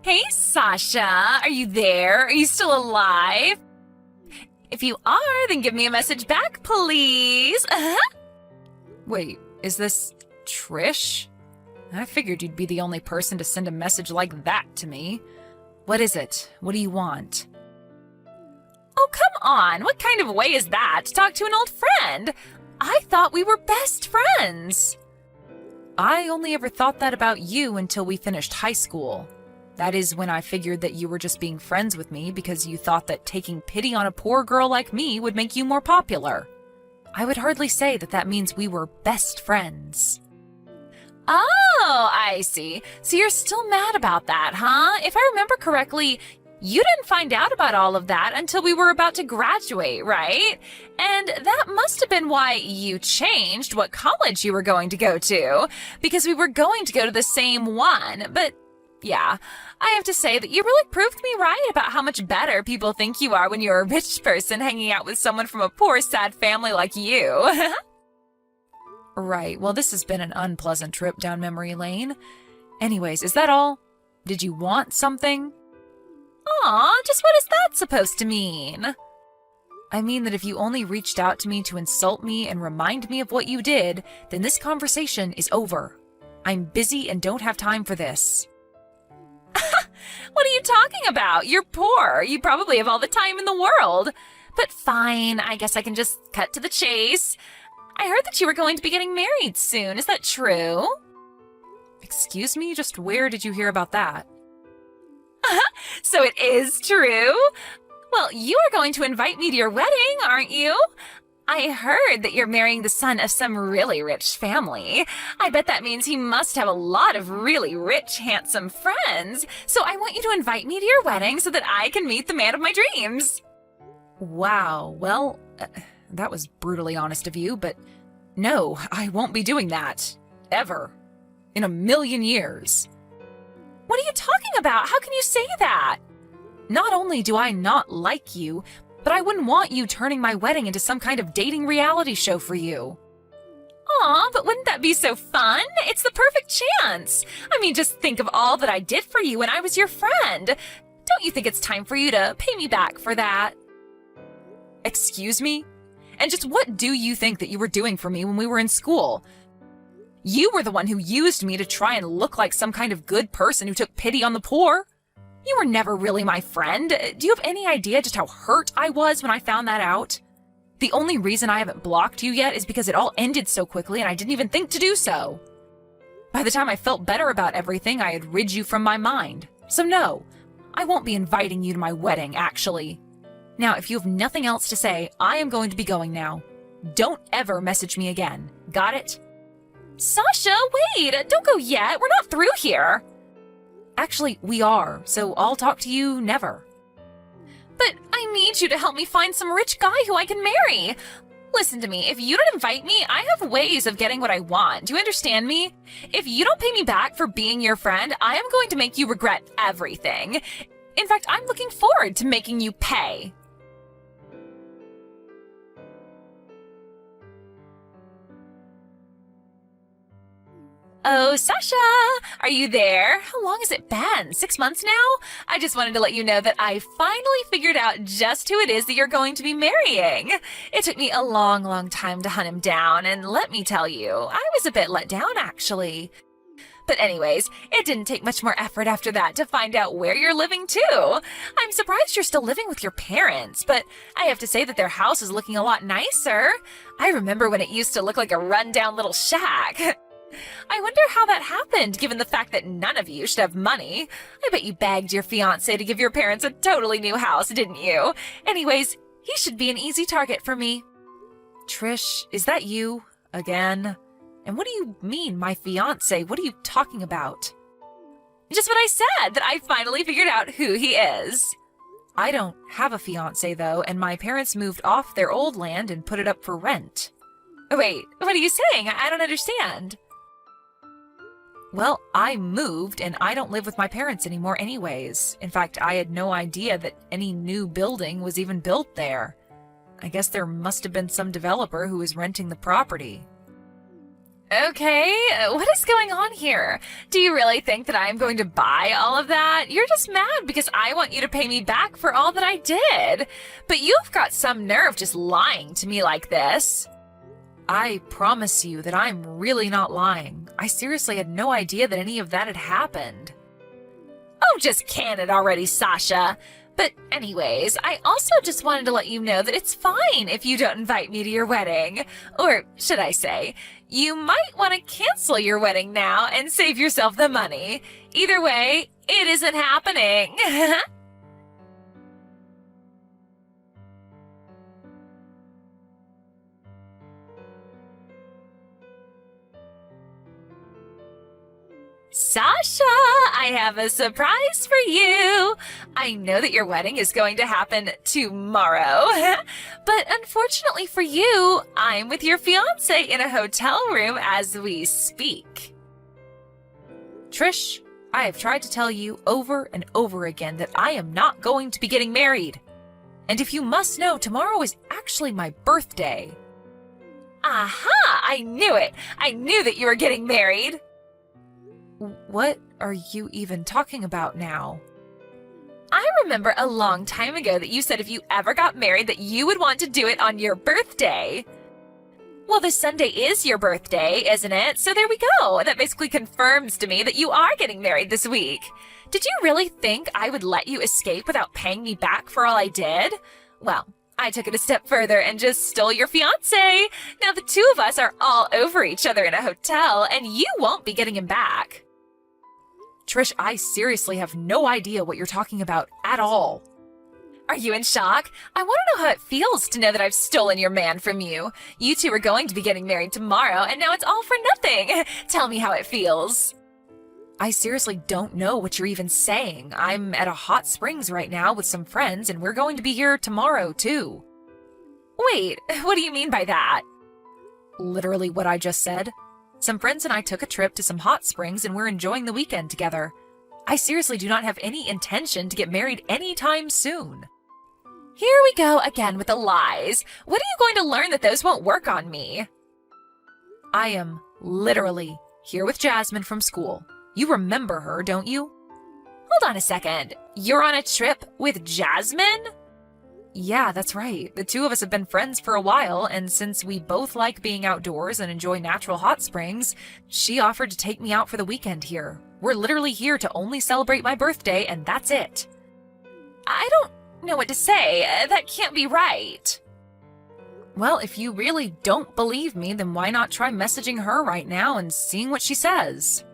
Hey, Sasha, are you there? Are you still alive? If you are, then give me a message back, please. Wait, is this Trish? I figured you'd be the only person to send a message like that to me. What is it? What do you want? Oh, come on. What kind of way is that to talk to an old friend? I thought we were best friends. I only ever thought that about you until we finished high school. That is when I figured that you were just being friends with me because you thought that taking pity on a poor girl like me would make you more popular. I would hardly say that that means we were best friends. Oh, I see. So you're still mad about that, huh? If I remember correctly, you didn't find out about all of that until we were about to graduate, right? And that must have been why you changed what college you were going to go to, because we were going to go to the same one. But yeah, I have to say that you really proved me right about how much better people think you are when you're a rich person hanging out with someone from a poor, sad family like you. Right, well, this has been an unpleasant trip down memory lane. Anyways, is that all? Did you want something? Aw, just what is that supposed to mean? I mean that if you only reached out to me to insult me and remind me of what you did, then this conversation is over. I'm busy and don't have time for this. What are you talking about? You're poor. You probably have all the time in the world. But fine, I guess I can just cut to the chase. I heard that you were going to be getting married soon. Is that true? Excuse me? Just where did you hear about that? So it is true? Well, you are going to invite me to your wedding, aren't you? I heard that you're marrying the son of some really rich family. I bet that means he must have a lot of really rich, handsome friends. So I want you to invite me to your wedding so that I can meet the man of my dreams. Wow, well, that was brutally honest of you, but no, I won't be doing that. Ever. In a million years. What are you talking about? How can you say that? Not only do I not like you, but I wouldn't want you turning my wedding into some kind of dating reality show for you. Aw, but wouldn't that be so fun? It's the perfect chance. I mean, just think of all that I did for you when I was your friend. Don't you think it's time for you to pay me back for that? Excuse me? And just what do you think that you were doing for me when we were in school? You were the one who used me to try and look like some kind of good person who took pity on the poor. You were never really my friend. Do you have any idea just how hurt I was when I found that out? The only reason I haven't blocked you yet is because it all ended so quickly and I didn't even think to do so. By the time I felt better about everything, I had rid you from my mind. So no, I won't be inviting you to my wedding, actually. Now, if you have nothing else to say, I am going to be going now. Don't ever message me again. Got it? Sasha, wait! Don't go yet. We're not through here. Actually, we are, so I'll talk to you never. But I need you to help me find some rich guy who I can marry. Listen to me, if you don't invite me, I have ways of getting what I want. Do you understand me? If you don't pay me back for being your friend, I am going to make you regret everything. In fact, I'm looking forward to making you pay. Oh, Sasha, are you there? How long has it been? 6 months now? I just wanted to let you know that I finally figured out just who it is that you're going to be marrying. It took me a long, long time to hunt him down, and let me tell you, I was a bit let down, actually. But anyways, it didn't take much more effort after that to find out where you're living, too. I'm surprised you're still living with your parents, but I have to say that their house is looking a lot nicer. I remember when it used to look like a run-down little shack. I wonder how that happened, given the fact that none of you should have money. I bet you begged your fiancé to give your parents a totally new house, didn't you? Anyways, he should be an easy target for me. Trish, is that you? Again? And what do you mean, my fiancé? What are you talking about? Just what I said, that I finally figured out who he is. I don't have a fiancé, though, and my parents moved off their old land and put it up for rent. Wait, what are you saying? I don't understand. Well, I moved, and I don't live with my parents anymore anyways. In fact, I had no idea that any new building was even built there. I guess there must have been some developer who was renting the property. Okay, what is going on here? Do you really think that I'm going to buy all of that? You're just mad because I want you to pay me back for all that I did. But you've got some nerve just lying to me like this. I promise you that I'm really not lying. I seriously had no idea that any of that had happened. Oh, just can it already, Sasha. But anyways, I also just wanted to let you know that it's fine if you don't invite me to your wedding. Or should I say, you might want to cancel your wedding now and save yourself the money. Either way, it isn't happening. Sasha, I have a surprise for you. I know that your wedding is going to happen tomorrow, but unfortunately for you, I'm with your fiancé in a hotel room as we speak. Trish, I have tried to tell you over and over again that I am not going to be getting married. And if you must know, tomorrow is actually my birthday. Aha! I knew it! I knew that you were getting married! What are you even talking about now? I remember a long time ago that you said if you ever got married that you would want to do it on your birthday. Well, this Sunday is your birthday, isn't it? So there we go. That basically confirms to me that you are getting married this week. Did you really think I would let you escape without paying me back for all I did? Well, I took it a step further and just stole your fiancé. Now the two of us are all over each other in a hotel, and you won't be getting him back. Trish, I seriously have no idea what you're talking about at all. Are you in shock? I want to know how it feels to know that I've stolen your man from you. You two are going to be getting married tomorrow, and now it's all for nothing. Tell me how it feels. I seriously don't know what you're even saying. I'm at a hot springs right now with some friends, and we're going to be here tomorrow, too. Wait, what do you mean by that? Literally what I just said. Some friends and I took a trip to some hot springs and we're enjoying the weekend together. I seriously do not have any intention to get married anytime soon. Here we go again with the lies. When are you going to learn that those won't work on me? I am literally here with Jasmine from school. You remember her, don't you? Hold on a second. You're on a trip with Jasmine? Yeah, that's right. The two of us have been friends for a while, and since we both like being outdoors and enjoy natural hot springs, she offered to take me out for the weekend here. We're literally here to only celebrate my birthday, and that's it. I don't know what to say. That can't be right. Well, if you really don't believe me, then why not try messaging her right now and seeing what she says?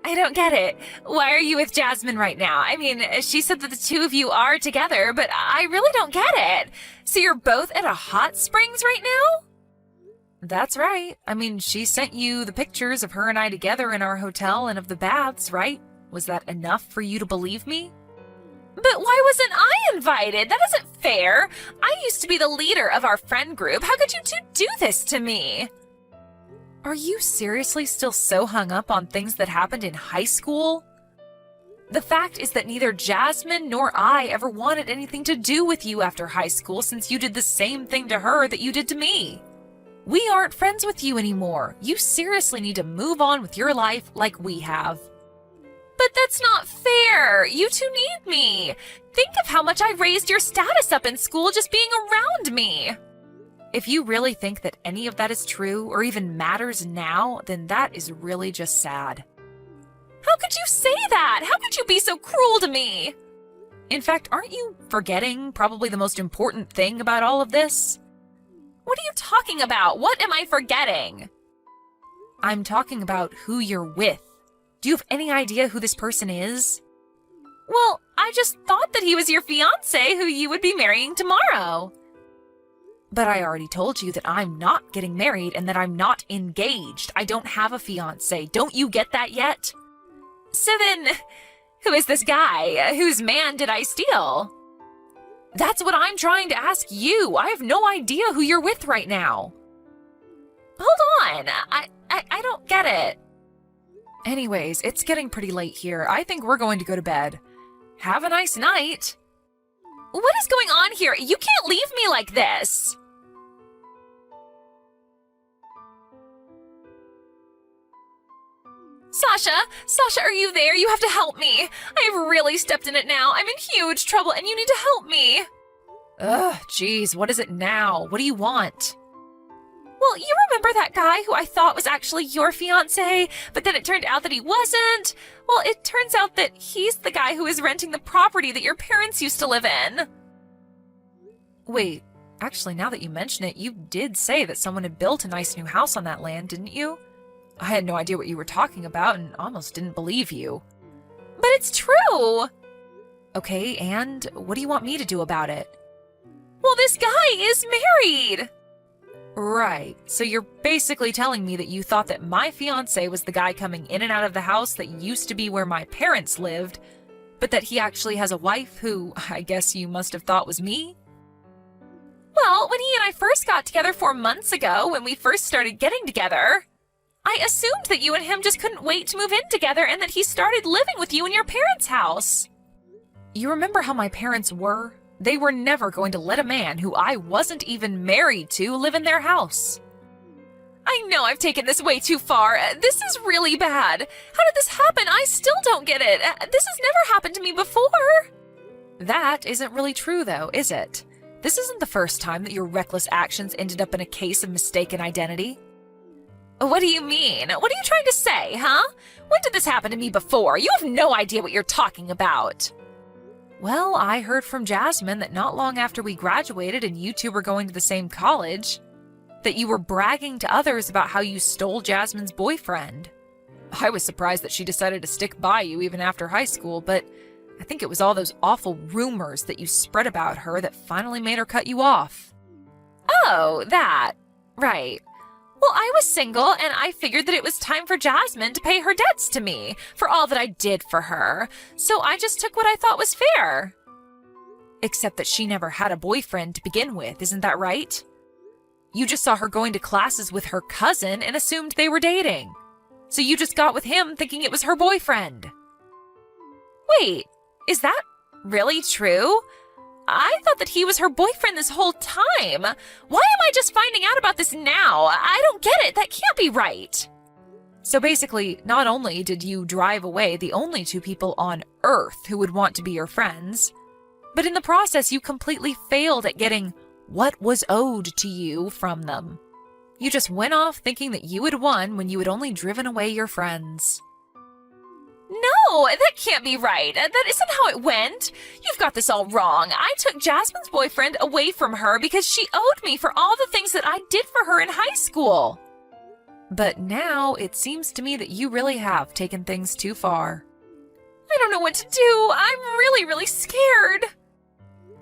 I don't get it. Why are you with Jasmine right now? I mean, she said that the two of you are together, but I really don't get it. So you're both at a hot springs right now? That's right. I mean, she sent you the pictures of her and I together in our hotel and of the baths, right? Was that enough for you to believe me? But why wasn't I invited? That isn't fair. I used to be the leader of our friend group. How could you two do this to me? Are you seriously still so hung up on things that happened in high school? The fact is that neither Jasmine nor I ever wanted anything to do with you after high school since you did the same thing to her that you did to me. We aren't friends with you anymore. You seriously need to move on with your life like we have. But that's not fair. You two need me. Think of how much I raised your status up in school just being around me. If you really think that any of that is true or even matters now, then that is really just sad. How could you say that? How could you be so cruel to me? In fact, aren't you forgetting probably the most important thing about all of this? What are you talking about? What am I forgetting? I'm talking about who you're with. Do you have any idea who this person is? Well, I just thought that he was your fiancé who you would be marrying tomorrow. But I already told you that I'm not getting married and that I'm not engaged. I don't have a fiancé. Don't you get that yet? So then, who is this guy? Whose man did I steal? That's what I'm trying to ask you. I have no idea who you're with right now. Hold on. I don't get it. Anyways, it's getting pretty late here. I think we're going to go to bed. Have a nice night. What is going on here? You can't leave me like this. Sasha, are you there? You have to help me. I've really stepped in it now. I'm in huge trouble and you need to help me. Ugh, geez, what is it now? What do you want? Well, you remember that guy who I thought was actually your fiancé, but then it turned out that he wasn't? Well, it turns out that he's the guy who is renting the property that your parents used to live in. Wait, actually, now that you mention it, you did say that someone had built a nice new house on that land, didn't you? I had no idea what you were talking about and almost didn't believe you. But it's true! Okay, and what do you want me to do about it? Well, this guy is married! Right, so you're basically telling me that you thought that my fiancé was the guy coming in and out of the house that used to be where my parents lived, but that he actually has a wife who I guess you must have thought was me? Well, when he and I first got together 4 months ago, when we first started getting together, I assumed that you and him just couldn't wait to move in together and that he started living with you in your parents' house. You remember how my parents were? They were never going to let a man who I wasn't even married to live in their house. I know I've taken this way too far. This is really bad. How did this happen? I still don't get it. This has never happened to me before. That isn't really true, though, is it? This isn't the first time that your reckless actions ended up in a case of mistaken identity. What do you mean? What are you trying to say, huh? When did this happen to me before? You have no idea what you're talking about. Well, I heard from Jasmine that not long after we graduated and you two were going to the same college, that you were bragging to others about how you stole Jasmine's boyfriend. I was surprised that she decided to stick by you even after high school, but I think it was all those awful rumors that you spread about her that finally made her cut you off. Oh, that. Right. Well, I was single, and I figured that it was time for Jasmine to pay her debts to me for all that I did for her, so I just took what I thought was fair. Except that she never had a boyfriend to begin with, isn't that right? You just saw her going to classes with her cousin and assumed they were dating. So you just got with him thinking it was her boyfriend. Wait, is that really true? I thought that he was her boyfriend this whole time. Why am I just finding out about this now? I don't get it. That can't be right. So basically, not only did you drive away the only two people on Earth who would want to be your friends, but in the process, you completely failed at getting what was owed to you from them. You just went off thinking that you had won when you had only driven away your friends. No, that can't be right. That isn't how it went. You've got this all wrong. I took Jasmine's boyfriend away from her because she owed me for all the things that I did for her in high school. But now it seems to me that you really have taken things too far. I don't know what to do. I'm really, really scared.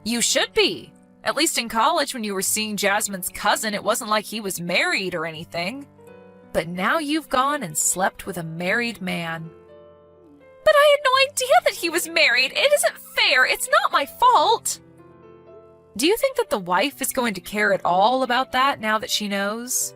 You should be. At least in college when you were seeing Jasmine's cousin, it wasn't like he was married or anything. But now you've gone and slept with a married man. But I had no idea that he was married. It isn't fair. It's not my fault. Do you think that the wife is going to care at all about that now that she knows?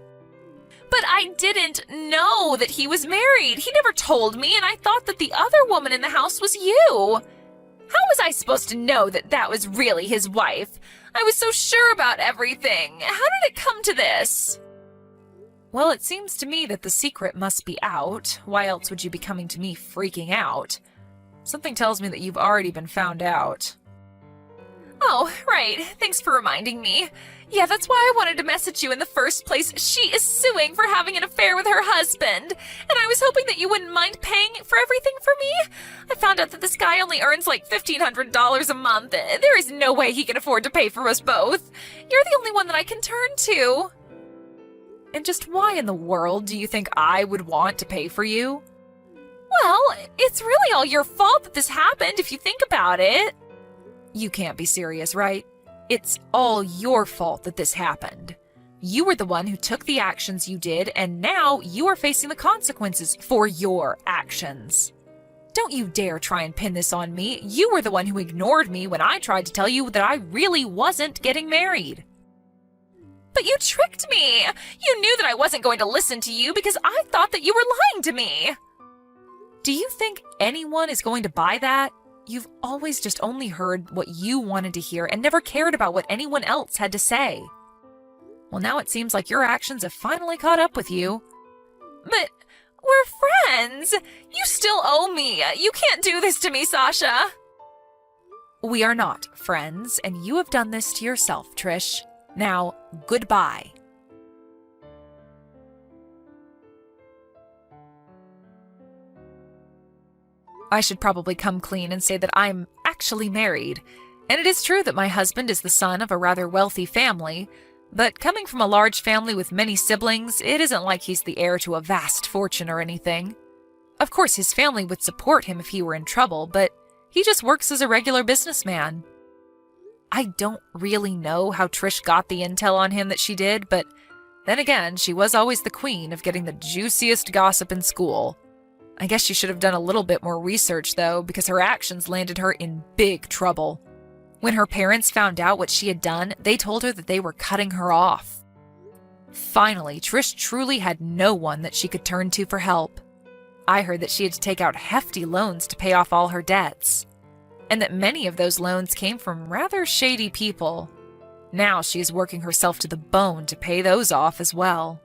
But I didn't know that he was married. He never told me, and I thought that the other woman in the house was you. How was I supposed to know that that was really his wife? I was so sure about everything. How did it come to this? Well, it seems to me that the secret must be out. Why else would you be coming to me freaking out? Something tells me that you've already been found out. Oh, right. Thanks for reminding me. Yeah, that's why I wanted to message you in the first place. She is suing for having an affair with her husband. And I was hoping that you wouldn't mind paying for everything for me. I found out that this guy only earns like $1,500 a month. There is no way he can afford to pay for us both. You're the only one that I can turn to. And just why in the world do you think I would want to pay for you? Well, it's really all your fault that this happened if you think about it. You can't be serious, right? It's all your fault that this happened. You were the one who took the actions you did, and now you are facing the consequences for your actions. Don't you dare try and pin this on me. You were the one who ignored me when I tried to tell you that I really wasn't getting married. But you tricked me! You knew that I wasn't going to listen to you because I thought that you were lying to me! Do you think anyone is going to buy that? You've always just only heard what you wanted to hear and never cared about what anyone else had to say. Well, now it seems like your actions have finally caught up with you. But we're friends! You still owe me! You can't do this to me, Sasha! We are not friends, and you have done this to yourself, Trish. Now, goodbye. I should probably come clean and say that I'm actually married. And it is true that my husband is the son of a rather wealthy family, but coming from a large family with many siblings, it isn't like he's the heir to a vast fortune or anything. Of course, his family would support him if he were in trouble, but he just works as a regular businessman. I don't really know how Trish got the intel on him that she did, but then again, she was always the queen of getting the juiciest gossip in school. I guess she should have done a little bit more research, though, because her actions landed her in big trouble. When her parents found out what she had done, they told her that they were cutting her off. Finally, Trish truly had no one that she could turn to for help. I heard that she had to take out hefty loans to pay off all her debts, and that many of those loans came from rather shady people. Now she is working herself to the bone to pay those off as well.